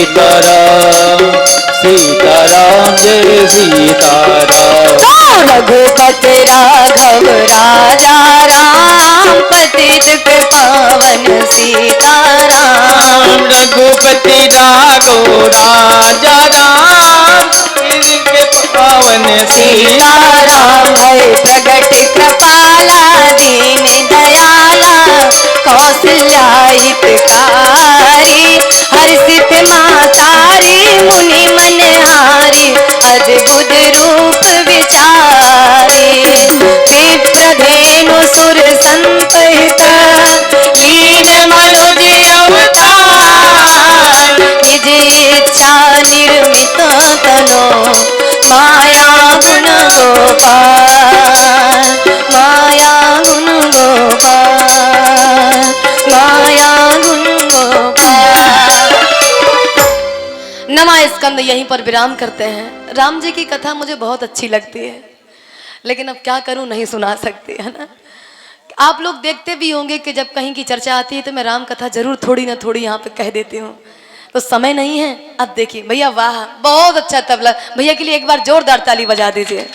सीताराम सीताराम जय सीताराम। रघुपति राघव राजा राम पतित पे पावन सीताराम। रघुपति राघव राजा राम पतित पे पावन सीताराम। भय प्रगट कृपाला दीन दयाला कौशल्या हितकारी हर्षित मातारी मुनि मनहारी अद्भुत रूप विचारी। विप्रधेनु सुर संतहित लीन मनुज अवतार निज इच्छा निर्मित तनो माया गुण गोपाल माया गुण गोपाल माया गुण गोपाल। नमा स्कंद यहीं पर विराम करते हैं। राम जी की कथा मुझे बहुत अच्छी लगती है, लेकिन अब क्या करूं, नहीं सुना सकती, है ना। आप लोग देखते भी होंगे कि जब कहीं की चर्चा आती है तो मैं राम कथा जरूर थोड़ी ना थोड़ी यहाँ पे कह देती हूँ, तो समय नहीं है। अब देखिए भैया, वाह बहुत अच्छा तबला, भैया के लिए एक बार जोरदार ताली बजा दीजिए।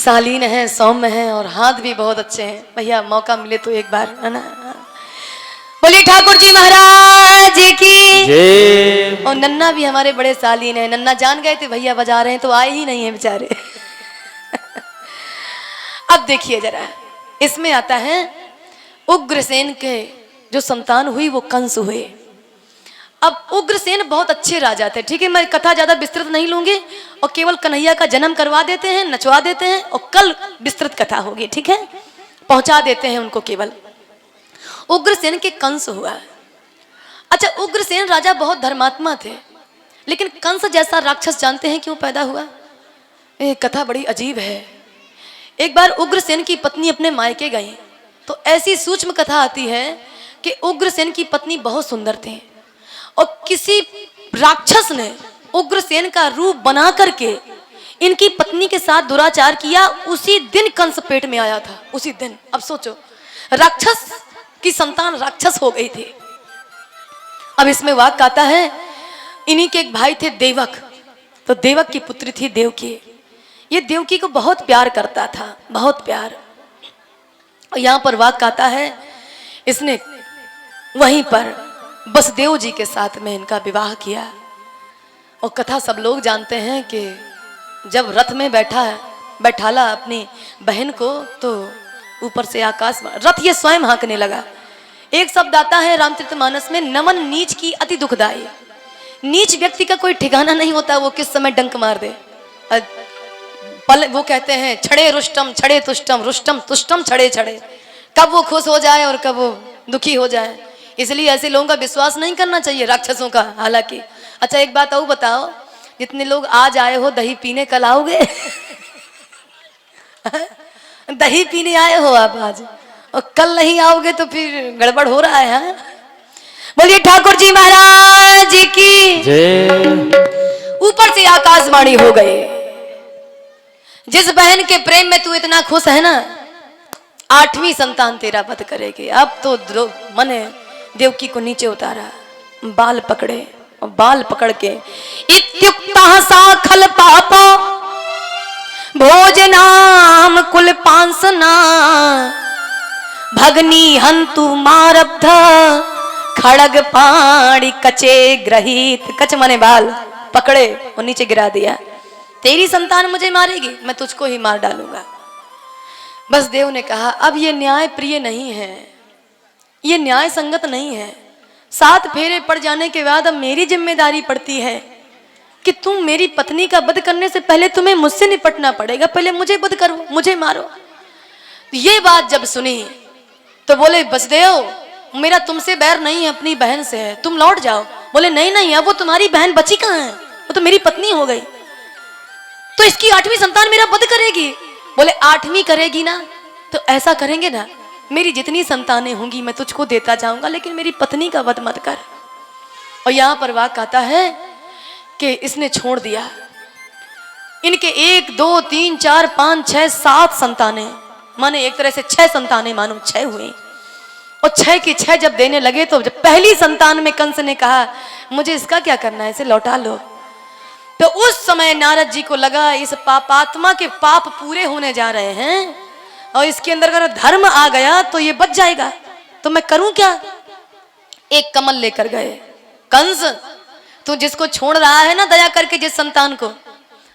शालीन है, सौम्य है और हाथ भी बहुत अच्छे हैं। भैया मौका मिले तो एक बार, है ना। बोलिए ठाकुर जी महाराज की जय। और नन्ना भी हमारे बड़े शालीन है। नन्ना जान गए थे भैया बजा रहे हैं तो आए ही नहीं है बेचारे। अब देखिए जरा, इसमें आता है उग्रसेन के जो संतान हुई वो कंस हुए। अब उग्रसेन बहुत अच्छे राजा थे, ठीक है। मैं कथा ज्यादा विस्तृत नहीं लूंगी और केवल कन्हैया का जन्म करवा देते हैं, नचवा देते हैं और कल विस्तृत कथा होगी, ठीक है। पहुंचा देते हैं उनको केवल। उग्रसेन के कंस हुआ। अच्छा, उग्रसेन राजा बहुत धर्मात्मा थे, लेकिन कंस जैसा राक्षस जानते हैं क्यों पैदा हुआ? ये कथा बड़ी अजीब है। एक बार उग्रसेन की पत्नी अपने मायके गई तो ऐसी सूक्ष्म कथा आती है कि उग्रसेन की पत्नी बहुत सुंदर थी और किसी राक्षस ने उग्रसेन का रूप बना करके इनकी पत्नी के साथ दुराचार किया। उसी दिन कंस पेट में आया था, उसी दिन। अब सोचो, राक्षस की संतान राक्षस हो गई थी। अब इसमें वाक्य आता है, इन्हीं के एक भाई थे देवक, तो देवक की पुत्री थी देवकी। ये देवकी को बहुत प्यार करता था, बहुत प्यार। और यहाँ पर वाक्य आता है, इसने वहीं पर बसदेव जी के साथ में इनका विवाह किया। और कथा सब लोग जानते हैं कि जब रथ में बैठाला अपनी बहन को तो ऊपर से आकाश रथ ये स्वयं हाँकने लगा। एक शब्द आता है रामचरितमानस में, नमन नीच की अति दुखदाई। नीच व्यक्ति का कोई ठिकाना नहीं होता, वो किस समय डंक मार दे। वो कहते हैं छड़े रुष्टम छड़े तुष्टम रुष्टम तुष्टम छड़े छड़े, कब वो खुश हो जाए और कब वो दुखी हो जाए। इसलिए ऐसे लोगों का विश्वास नहीं करना चाहिए, राक्षसों का। हालांकि अच्छा एक बात और बताओ, जितने लोग आज आए हो दही पीने, कल आओगे? दही पीने आए हो आप आज और कल नहीं आओगे तो फिर गड़बड़ हो रहा है। हाँ? बोलिए ठाकुर जी महाराज की जय। ऊपर से आकाशवाणी हो गई, जिस बहन के प्रेम में तू इतना खुश है ना, 8वीं संतान तेरा वध करेगी। अब तो मने देवकी को नीचे उतारा, बाल पकड़े और बाल पकड़ के इत्युक्ता साखल पापा भोजनाम कुल पांसना भगनी हंतु मारब्ध खड़ग पाणी कचे ग्रहित। कच मने बाल पकड़े और नीचे गिरा दिया। तेरी संतान मुझे मारेगी, मैं तुझको ही मार डालूंगा। बस देव ने कहा अब ये न्याय प्रिय नहीं है, ये न्याय संगत नहीं है। 7 फेरे पड़ जाने के बाद अब मेरी जिम्मेदारी पड़ती है कि तुम मेरी पत्नी का वध करने से पहले तुम्हें मुझसे निपटना पड़ेगा। पहले मुझे वध करो, मुझे मारो। ये बात जब सुनी तो बोले बसदेव मेरा तुमसे बैर नहीं है, अपनी बहन से है, तुम लौट जाओ। बोले नहीं नहीं, अब वो तुम्हारी बहन बची कहाँ है, वो तो मेरी पत्नी हो गई, तो इसकी 8वीं संतान मेरा वध करेगी। बोले 8वीं करेगी ना, तो ऐसा करेंगे ना, मेरी जितनी संतानें होंगी मैं तुझको देता जाऊंगा, लेकिन मेरी पत्नी का वध मत कर। और यहां पर वाक्य आता है कि इसने छोड़ दिया। इनके 1 2 3 4 5 6 7 संतानें, माने एक तरह से 6 संतानें मानो 6 हुए। और 6 की 6 जब देने लगे तो जब पहली संतान में कंस ने कहा मुझे इसका क्या करना है, इसे लौटा लो, तो उस समय नारद जी को लगा इस पापात्मा के पाप पूरे होने जा रहे हैं और इसके अंदर अगर धर्म आ गया तो ये बच जाएगा, तो मैं करूं क्या। एक कमल लेकर गए। कंस तू जिसको छोड़ रहा है ना दया करके, जिस संतान को,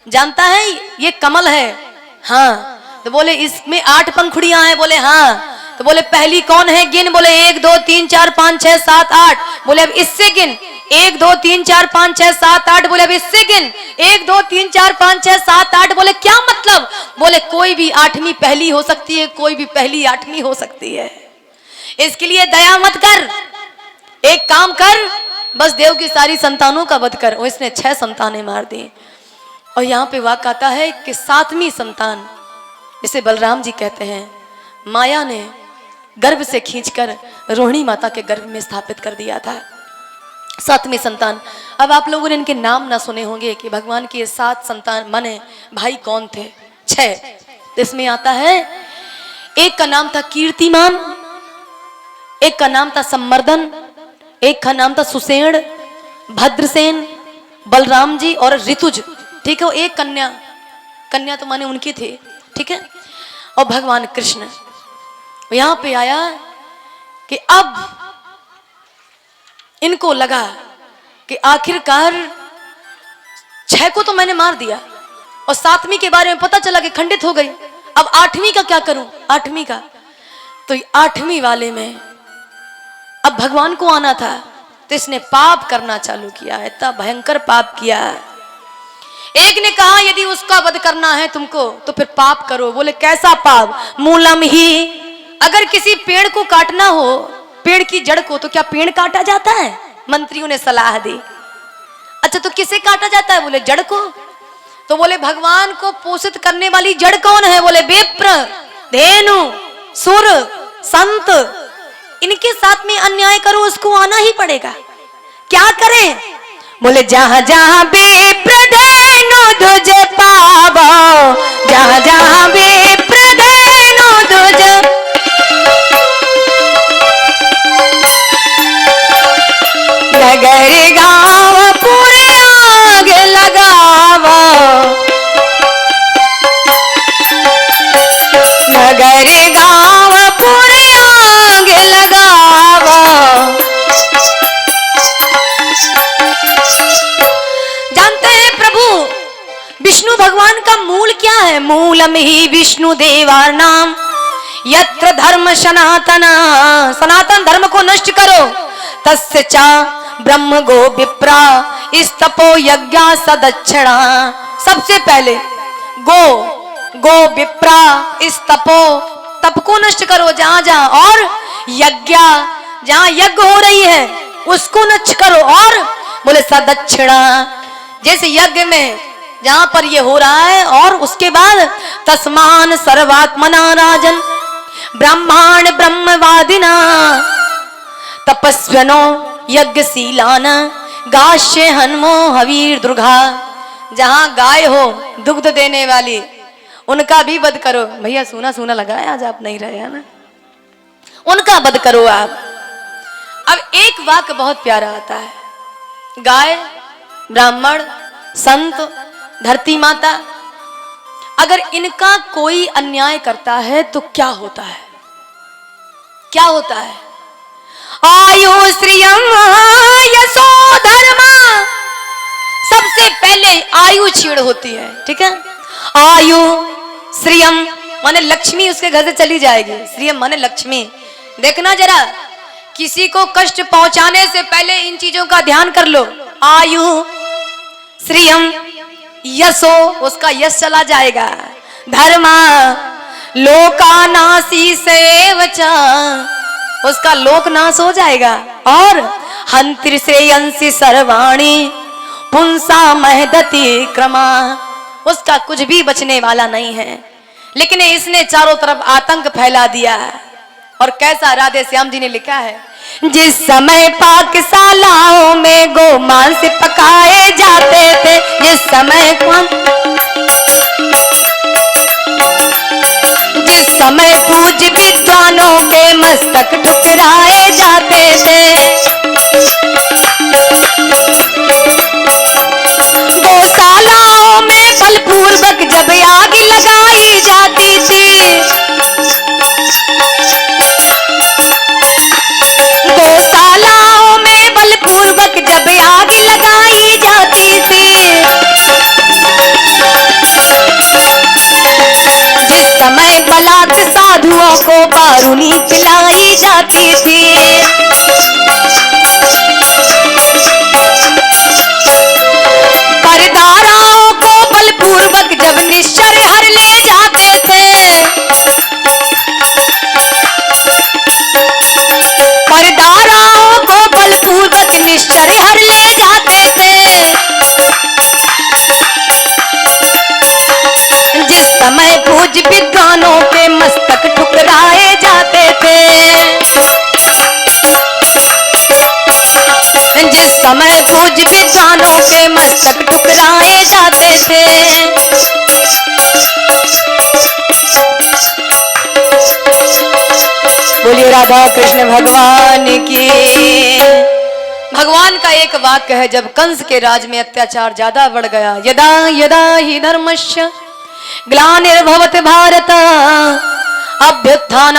जानता है ये कमल है? हाँ। तो बोले इसमें 8 पंखुड़ियां हैं? बोले हाँ। तो बोले पहली कौन है, गिन। बोले 1 2 3 4 5 6 7 8। बोले अब इससे गिन। 1 2 3 4 5 6 7 8। बोले अब इससे गिन। 1 2 3 4 5 6 7 8। बोले क्या मतलब? बोले कोई भी 8वीं पहली हो सकती है, कोई भी पहली 8वीं हो सकती है, इसके लिए दया मत कर, एक काम कर, बस देव की सारी संतानों का वध कर। और इसने 6 संतानें मार दी। और यहाँ पे वाक़ आता है कि 7वीं संतान, जिसे बलराम जी कहते हैं, माया ने गर्भ से खींचकर रोहिणी माता के गर्भ में स्थापित कर दिया था। 7वीं संतान। अब आप लोगों ने इनके नाम ना सुने होंगे कि भगवान के 7 संतान माने भाई कौन थे? 6। इसमें आता है एक का नाम था कीर्तिमान, एक का नाम था संवर्धन, एक का नाम था सुसेन, भद्रसेन, बलराम जी और ऋतुज। ठीक है। एक कन्या तो माने उनकी थी। ठीक है। और भगवान कृष्ण यहां पे आया कि अब इनको लगा कि आखिरकार 6 को तो मैंने मार दिया और 7वीं के बारे में पता चला कि खंडित हो गई, अब 8वीं का क्या करूं? 8वीं का तो 8वीं वाले में अब भगवान को आना था, तो इसने पाप करना चालू किया है। इतना भयंकर पाप किया है। एक ने कहा यदि उसका वध करना है तुमको तो फिर पाप करो। बोले कैसा पाप? मूलम ही, अगर किसी पेड़ को काटना हो, पेड़ की जड़ को, तो क्या पेड़ काटा जाता है? मंत्रियों ने सलाह दी। अच्छा तो किसे काटा जाता है? बोले जड़ को। तो बोले भगवान को पोषित करने वाली जड़ कौन है? बोले विप्र, धेनु, सुर, संत, इनके साथ में अन्याय करो उसको आना ही पड़ेगा। क्या करें? बोले जहां जहां विप्र धेनु तुझ पावो, जहां जहां विप्र धेनु तुझ, नगर गांव पूरे आग लगावो, नगर गांव पूरे आग लगावो। जानते हैं प्रभु विष्णु भगवान का मूल क्या है? मूलम ही विष्णु देवार नाम, यत्र धर्म सनातना, सनातन धर्म को नष्ट करो, तस्य चा ब्रह्म गो विप्रा स्तपो यज्ञ सदक्षिणा। सबसे पहले गो विप्रा स्तपो, तप को नष्ट करो जहां जहां, और यज्ञ, जहां यज्ञ हो रही है उसको नष्ट करो, और बोले सदक्षिणा, जैसे यज्ञ में जहां पर ये हो रहा है। और उसके बाद तस्मान सर्वात्मना राजन ब्रह्मांड ब्रह्मवादिना तपस्विनो यज्ञशीलान गाश्य हन्मो हवीर दुर्गा। जहां गाय हो दुग्ध देने वाली उनका भी वध करो। भैया सुना सुना लगा है आज, आप नहीं रहे हैं ना, उनका वध करो आप। अब एक वाक्य बहुत प्यारा आता है, गाय, ब्राह्मण, संत, धरती माता, अगर इनका कोई अन्याय करता है तो क्या होता है? क्या होता है? आयु श्रियम यशो धर्म, सबसे पहले आयु छीड़ होती है। ठीक है। आयु श्रियम माने लक्ष्मी उसके घर से चली जाएगी। श्रियम माने लक्ष्मी। देखना जरा, किसी को कष्ट पहुंचाने से पहले इन चीजों का ध्यान कर लो। आयु श्रियम, यशो उसका यश चला जाएगा, धर्मा लोकानासी सेवचा उसका लोक नाश हो जाएगा, और हंतिर श्रेयंसी सर्वाणी पुंसा महदति क्रमा उसका कुछ भी बचने वाला नहीं है। लेकिन इसने चारों तरफ आतंक फैला दिया है। और कैसा राधे श्याम जी ने लिखा है, जिस समय पाकशालाओं में गोमांस पकाए जाते थे, जिस समय पूज्य विद्वानों के मस्त मस्तक ठुकराए जाते थे। गौशालाओं में बलपूर्वक जब आग लगाई जाती थी, गौशालाओं में बलपूर्वक जब आग लगाई जाती थी, जिस समय बलात् साधुओं को बारूनी पिलाई जाती थी, परदाराओं को बलपूर्वक जब निश्चर हर ले जाते थे, परदाराओं को बलपूर्वक निश्चर हर ले जाते थे, जिस समय पूज्य विद्वानों के मस्तक ठुकराए जाते थे, जिस समय पूज्य विद्वानों के मस्तक ठुकराए जाते थे। बोलिए राधा कृष्ण भगवान की। भगवान का एक वाक्य है, जब कंस के राज में अत्याचार ज्यादा बढ़ गया, यदा यदा हि धर्मस्य ग्लानिर्भवति भारत अभ्युत्थान